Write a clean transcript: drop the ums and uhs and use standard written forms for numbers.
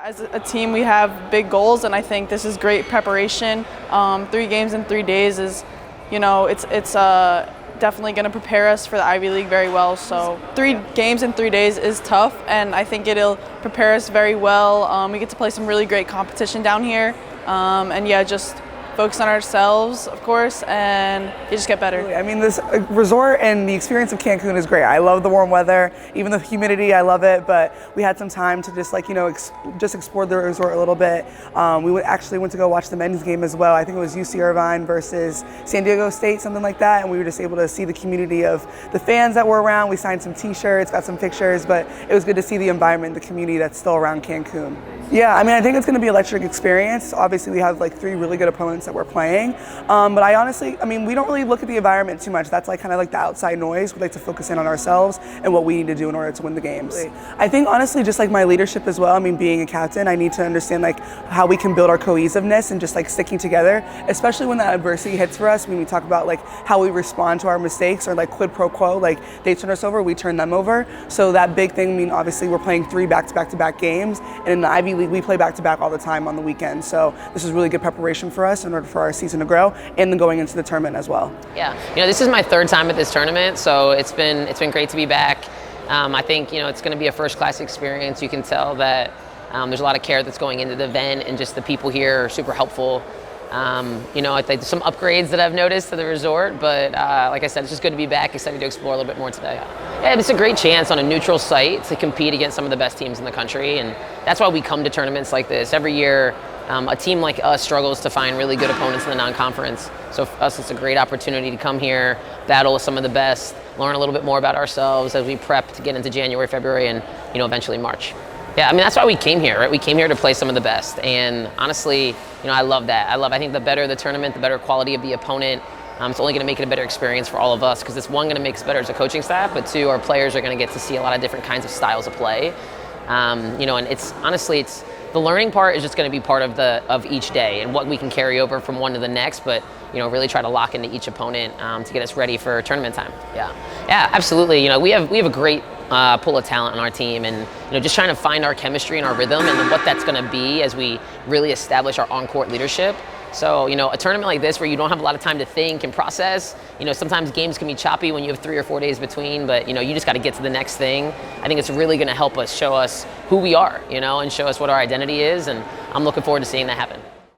As a team, we have big goals, and I think this is great preparation. 3 games in 3 days is, it's definitely going to prepare us for the Ivy League very well. So 3 games in 3 days is tough, and I think it'll prepare us very well. We get to play some really great competition down here, and yeah, just focus on ourselves, of course, and you just get better. I mean, this resort and the experience of Cancun is great. I love the warm weather, even the humidity, I love it, but we had some time to just just explore the resort a little bit. We actually went to go watch the men's game as well. I think it was UC Irvine versus San Diego State, something like that, and we were just able to see the community of the fans that were around. We signed some t-shirts, got some pictures, but it was good to see the environment, the community that's still around Cancun. Yeah, I mean, I think it's going to be an electric experience. Obviously, we have 3 really good opponents that we're playing, but we don't really look at the environment too much. That's kind of the outside noise. We like to focus in on ourselves and what we need to do in order to win the games. I think honestly, just my leadership as well. I mean, being a captain, I need to understand how we can build our cohesiveness and just sticking together, especially when that adversity hits for us. When we talk about how we respond to our mistakes, or quid pro quo, they turn us over, we turn them over. So that big thing. I mean, obviously, we're playing 3 back-to-back games, and in the Ivy League, we play back-to-back all the time on the weekend. So this is really good preparation for us in order for our season to grow, and then going into the tournament as well. Yeah, this is my 3rd time at this tournament, so it's been great to be back. I think it's going to be a first-class experience. You can tell that there's a lot of care that's going into the event, and just the people here are super helpful. I think there's some upgrades that I've noticed to the resort, but like I said, it's just good to be back. Excited to explore a little bit more today. Yeah, it's a great chance on a neutral site to compete against some of the best teams in the country, and that's why we come to tournaments like this every year. A team like us struggles to find really good opponents in the non-conference. So for us, it's a great opportunity to come here, battle with some of the best, learn a little bit more about ourselves as we prep to get into January, February, and eventually March. Yeah, I mean, that's why we came here, right? We came here to play some of the best, and honestly, I love that. I think the better the tournament, the better quality of the opponent. It's only going to make it a better experience for all of us, because it's, 1, going to make us better as a coaching staff, but 2, our players are going to get to see a lot of different kinds of styles of play. And it's honestly, the learning part is just going to be part of each day and what we can carry over from one to the next, but really try to lock into each opponent to get us ready for tournament time. Yeah, absolutely. We have a great pool of talent on our team, and just trying to find our chemistry and our rhythm and what that's going to be as we really establish our on-court leadership. So, a tournament like this where you don't have a lot of time to think and process, sometimes games can be choppy when you have 3 or 4 days between, but, you just got to get to the next thing. I think it's really going to help us show us who we are, and show us what our identity is, and I'm looking forward to seeing that happen.